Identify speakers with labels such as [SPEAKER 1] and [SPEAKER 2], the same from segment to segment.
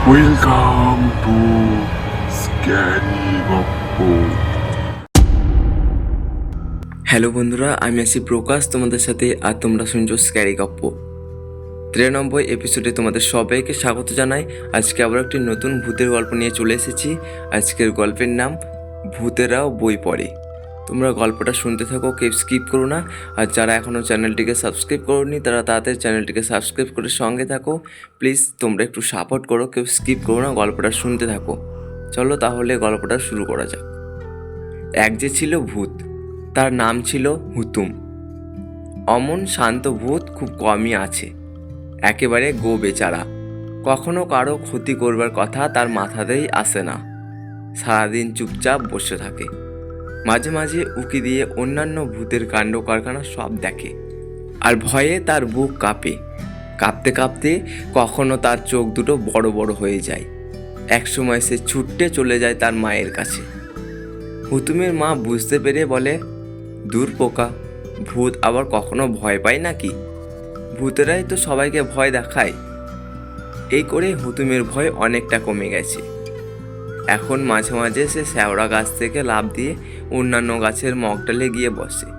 [SPEAKER 1] Welcome to scary গপ্প।
[SPEAKER 2] Hello বন্ধুরা, আমি আছি প্রকাশ তোমাদের সাথে, আর তোমরা শুনছো স্ক্যারি গপ্প 93 এপিসোডে তোমাদের সবাইকে স্বাগত জানাই। আজকে আবার একটি নতুন ভূতের গল্প নিয়ে চলে এসেছি। আজকের গল্পের নাম ভূতেরাও বই পড়ে। তোমরা গল্পটা শুনতে থাকো, কেউ স্কিপ করো না। আর যারা এখনও চ্যানেলটিকে সাবস্ক্রাইব করোনি তারা তাড়াতাড়ি চ্যানেলটিকে সাবস্ক্রাইব করে সঙ্গে থাকো। প্লিজ তোমরা একটু সাপোর্ট করো, কেউ স্কিপ করো না, গল্পটা শুনতে থাকো। চলো তাহলে গল্পটা শুরু করা যাক। এক যে ছিল ভূত, তার নাম ছিল হুতুম। অমন শান্ত ভূত খুব কমই আছে, একেবারে গো বেচারা। কখনো কারো ক্ষতি করবার কথা তার মাথাতেই আসে না। সারাদিন চুপচাপ বসে থাকে, মাঝে মাঝে উকি দিয়ে অন্যান্য ভূতের কাণ্ড কারখানা সব দেখে। আর ভয়ে তার বুক কাঁপে। কাঁপতে কাঁপতে কখনো তার চোখ দুটো বড় বড় হয়ে যায়। একসময় সে ছুটতে চলে যায় তার মায়ের কাছে। হুতুমের মা বুঝতে পেরে বলে, দূর পোকা, ভূত আবার কখনো ভয় পায় নাকি? ভূতেরাই তো সবাইকে ভয় দেখায়। এই করে হুতুমের ভয় অনেকটা কমে গেছে। এখন মাঝে মাঝে সে শ্যাওড়া গাছ থেকে লাফ দিয়ে অন্যান্য গাছের মগডালে গিয়ে বসে।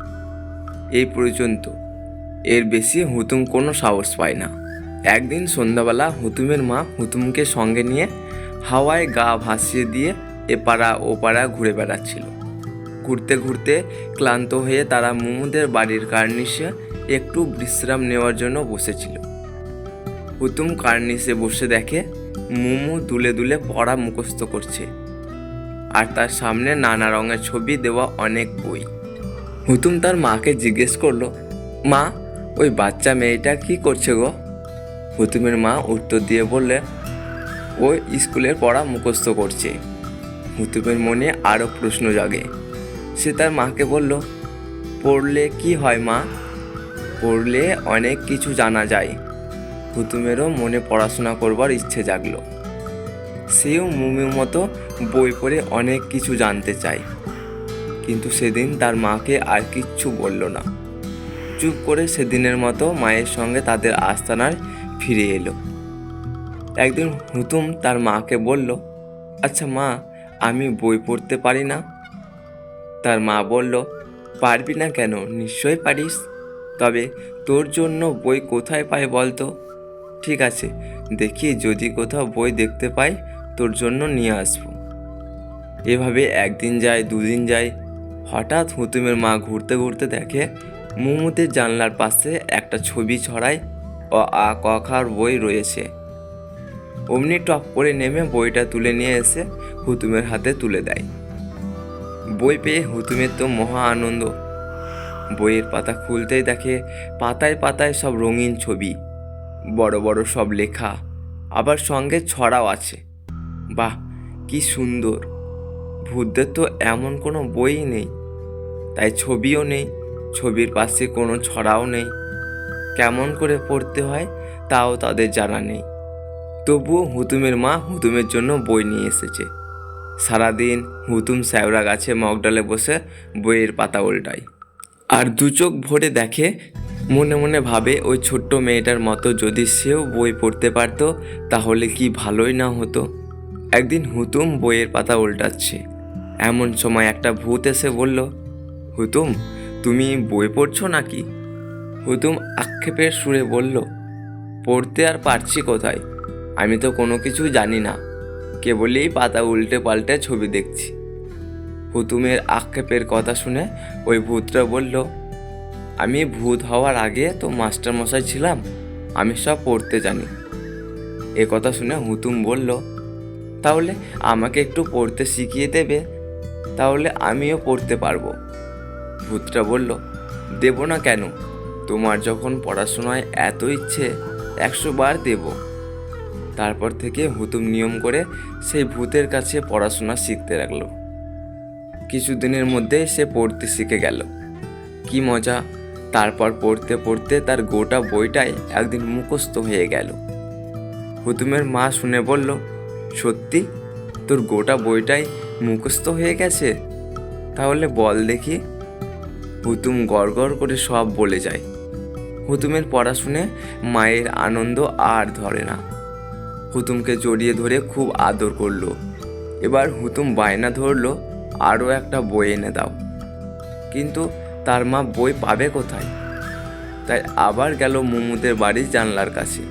[SPEAKER 2] এই পর্যন্ত, এর বেশি হুতুম কোনো সাহস পায় না। একদিন সন্ধ্যাবেলা হুতুমের মা হুতুমকে সঙ্গে নিয়ে হাওয়ায় গা ভাসিয়ে দিয়ে এপাড়া ওপাড়া ঘুরে বেড়াচ্ছিল। ঘুরতে ঘুরতে ক্লান্ত হয়ে তারা মুমুদের বাড়ির কার্নিশে একটু বিশ্রাম নেওয়ার জন্য বসেছিল। হুতুম কার্নিশে বসে দেখে মুমু দুলে দুলে পড়া মুখস্থ করছে, আর তার সামনে নানা রঙের ছবি দেওয়া অনেক বই। হুতুম তার মাকে জিজ্ঞেস করলো, মা, ওই বাচ্চা মেয়েটা কি করছে গো? হুতুমের মা উত্তর দিয়ে বললে, ও স্কুলের পড়া মুখস্থ করছে। হুতুমের মনে আরও প্রশ্ন জাগে। সে তার মাকে বলল, পড়লে কি হয় মা? পড়লে অনেক কিছু জানা যায়। হুতুমেরও মনে পড়াশোনা করবার ইচ্ছে জাগলো। সেও মুমির মতো বই পড়ে অনেক কিছু জানতে চায়। কিন্তু সেদিন তার মাকে আর কিচ্ছু বলল না। চুপ করে সেদিনের মতো মায়ের সঙ্গে তাদের আস্তানায় ফিরে এলো। একদিন হুতুম তার মাকে বলল, আচ্ছা মা, আমি বই পড়তে পারি না। তার মা বলল, পারবি না কেন? নিশ্চয়ই পারিস। তবে তোর জন্য বই কোথায় পাই বলতো? ঠিক আছে, দেখি যদি কোথাও বই দেখতে পাই তোর জন্য নিয়ে আসবো। এভাবে একদিন যায়, দুদিন যায়। হঠাৎ হুতুমের মা ঘুরতে ঘুরতে দেখে মুমুদের জানলার পাশে একটা ছবি ছড়ায় ও আ ক খার বই রয়েছে। অমনি টপ করে নেমে বইটা তুলে নিয়ে এসে হুতুমের হাতে তুলে দেয়। বই পেয়ে হুতুমের তো মহা আনন্দ। বইয়ের পাতা খুলতেই দেখে পাতায় পাতায় সব রঙিন ছবি, বড় বড় সব লেখা, আবার সঙ্গে ছড়াও আছে। বাহ, কি সুন্দর! ভূতদের তো এমন কোনো বই নেই, তাই ছবিও নেই, ছবির পাশে কোনো ছড়াও নেই। কেমন করে পড়তে হয় তাও তাদের জানা নেই। তবুও হুতুমের মা হুতুমের জন্য বই নিয়ে এসেছে। সারাদিন হুতুম শ্যাওড়া গাছে মগডালে বসে বইয়ের পাতা উল্টায়, আর দু চোখ ভরে দেখে। মনে মনে ভাবে, ওই ছোট্ট মেয়েটার মতো যদি সেও বই পড়তে পারতো তাহলে কি ভালোই না হতো। একদিন হুতুম বইয়ের পাতা উল্টাচ্ছে, এমন সময় একটা ভূত এসে বলল, হুতুম, তুমি বই পড়ছো নাকি? হুতুম আক্ষেপের সুরে বলল, পড়তে আর পারছি কোথায়? আমি তো কোনো কিছু জানি না, কেবলই পাতা উল্টে পাল্টে ছবি দেখছি। হুতুমের আক্ষেপের কথা শুনে ওই ভূতটা বলল, আমি ভূত হওয়ার আগে তো মাস্টারমশাই ছিলাম, আমি সব পড়তে জানি। এ কথা শুনে হুতুম বলল, তাহলে আমাকে একটু পড়তে শিখিয়ে দেবে? তাহলে আমিও পড়তে পারবো। ভূতটা বলল, দেব না কেন? তোমার যখন পড়াশোনায় এত ইচ্ছে, 100 বার দেব। তারপর থেকে হুতুম নিয়ম করে সেই ভূতের কাছে পড়াশোনা শিখতে লাগলো। কিছুদিনের মধ্যে সে পড়তে শিখে গেল। কি মজা! তারপর পড়তে পড়তে তার গোটা বইটাই একদিন মুখস্থ হয়ে গেল। হুতুমের মা শুনে বলল, সত্যি? তোর গোটা বইটাই মুখস্থ হয়ে গেছে? তাহলে বল দেখি। হুতুম গড়গড় করে সব বলে যায়। হুতুমের পড়া শুনে মায়ের আনন্দ আর ধরে না। হুতুমকে জড়িয়ে ধরে খুব আদর করলো। এবার হুতুম বায়না ধরলো আরও একটা বই এনে দাও, কিন্তু তার মা বই পাবে কোথায়? তাই আবার গেল মুমুদের বাড়ির জানলার কাছে।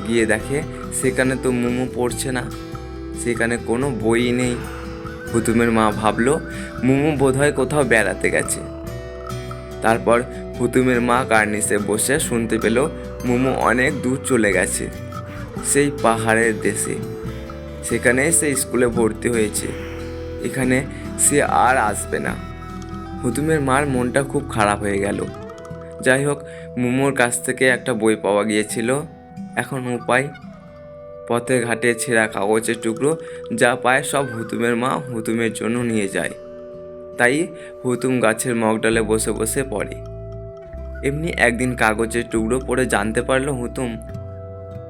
[SPEAKER 2] গিয়ে দেখে সেখানে তো মুমু পড়ছে না, সেখানে কোনো বই নেই। হুতুমের মা ভাবলো মুমু বোধহয় কোথাও বেড়াতে গেছে। তারপর হুতুমের মা কার্নিসে বসে শুনতে পেল মুমু অনেক দূর চলে গেছে, সেই পাহাড়ের দেশে। সেখানে সে স্কুলে ভর্তি হয়েছে, এখানে সে আর আসবে না। হুতুমের মার মনটা খুব খারাপ হয়ে গেল। যাই হোক, মুমুর কাছ থেকে একটা বই পাওয়া গিয়েছিল। এখন উপায়, পথে ঘাটে ছেঁড়া কাগজের টুকরো যা পায় সব হুতুমের মা হুতুমের জন্য নিয়ে যায়। তাই হুতুম গাছের মগডালে বসে বসে পড়ে। এমনি একদিন কাগজের টুকরো পড়ে জানতে পারলো হুতুম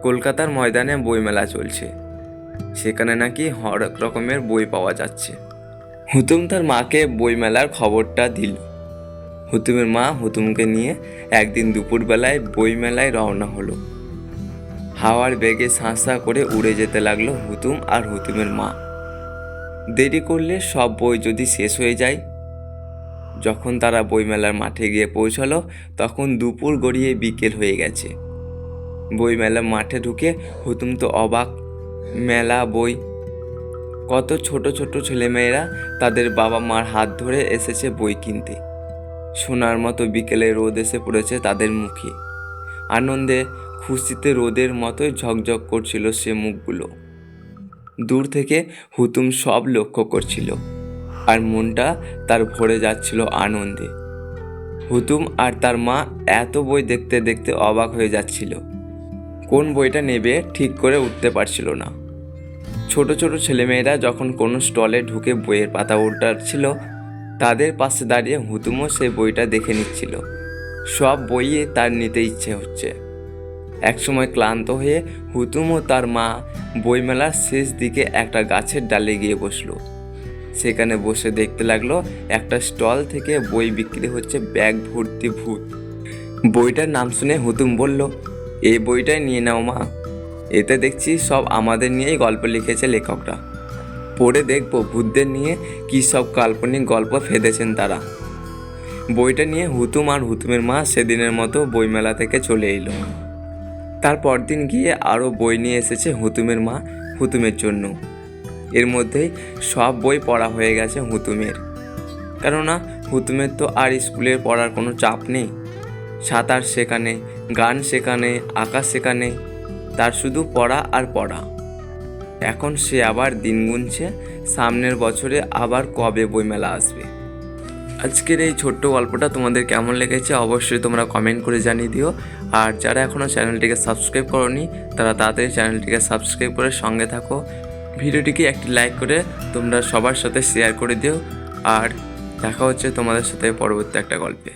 [SPEAKER 2] কলকাতার ময়দানে বইমেলা চলছে, সেখানে নাকি হরেক রকমের বই পাওয়া যাচ্ছে। হুতুম তার মাকে বইমেলার খবরটা দিল। হুতুমের মা হুতুমকে নিয়ে একদিন দুপুরবেলায় বইমেলায় রওনা হলো। হাওয়ার বেগে সাঁ করে উড়ে যেতে লাগলো হুতুম আর হুতুমের মা। দেরি করলে সব বই যদি শেষ হয়ে যায়। যখন তারা বইমেলার মাঠে গিয়ে পৌঁছালো তখন দুপুর গড়িয়ে বিকেল হয়ে গেছে। বইমেলার মাঠে ঢুকে হুতুম তো অবাক, মেলা বই, কত ছোট ছোট ছেলেমেয়েরা তাদের বাবা মার হাত ধরে এসেছে বই কিনতে। সোনার মতো বিকেলে রোদ এসে পড়েছে তাদের মুখে, আনন্দে খুশিতে রোদের মতোই ঝকঝক করছিল সে মুখগুলো। দূর থেকে হুতুম সব লক্ষ্য করছিল আর মনটা তার ভরে যাচ্ছিল আনন্দে। হুতুম আর তার মা এত বই দেখতে দেখতে অবাক হয়ে যাচ্ছিল, কোন বইটা নেবে ঠিক করে উঠতে পারছিল না। ছোট ছোট ছেলেমেয়েরা যখন কোনো স্টলে ঢুকে বইয়ের পাতা উল্টাচ্ছিল, তাদের পাশে দাঁড়িয়ে হুতুমও সেই বইটা দেখে নিচ্ছিল। সব বইয়ে তার নিতে ইচ্ছে হচ্ছে। একসময় ক্লান্ত হয়ে হুতুম ও তার মা বইমেলার শেষ দিকে একটা গাছের ডালে গিয়ে বসলো। সেখানে বসে দেখতে লাগলো একটা স্টল থেকে বই বিক্রি হচ্ছে ব্যাগ ভর্তি ভূত। বইটার নাম শুনে হুতুম বলল, এই বইটাই নিয়ে নাও মা, এতে দেখছি সব আমাদের নিয়েই গল্প লিখেছে লেখকরা। পড়ে দেখবো ভূতদের নিয়ে কী সব কাল্পনিক গল্প ফেঁদেছেন তারা। বইটা নিয়ে হুতুম আর হুতুমের মা সেদিনের মতো বইমেলা থেকে চলে এলো। তার পরদিন গিয়ে আরও বই নিয়ে এসেছে হুতুমের মা হুতুমের জন্য। এর মধ্যেই সব বই পড়া হয়ে গেছে হুতুমের, কেননা হুতুমের তো আর স্কুলের পড়ার কোনো চাপ নেই। সাঁতার সেখানে, গান সেখানে, আঁকা সেখানে, তার শুধু পড়া আর পড়া। এখন সে আবার দিন গুনছে সামনের বছরে আবার কবে বইমেলা আসবে। আজকের এই ছোট্ট গল্পটা তোমাদের কেমন লেগেছে অবশ্যই তোমরা কমেন্ট করে জানিয়ে দিও। আর যারা এখনও চ্যানেলটিকে সাবস্ক্রাইব করোনি তারা তাড়াতাড়ি চ্যানেলটিকে সাবস্ক্রাইব করে সঙ্গে থাকো। ভিডিওটিকে একটি লাইক করে তোমরা সবার সাথে শেয়ার করে দিও। আর দেখা হচ্ছে তোমাদের সাথে পরবর্তী একটা গল্পে।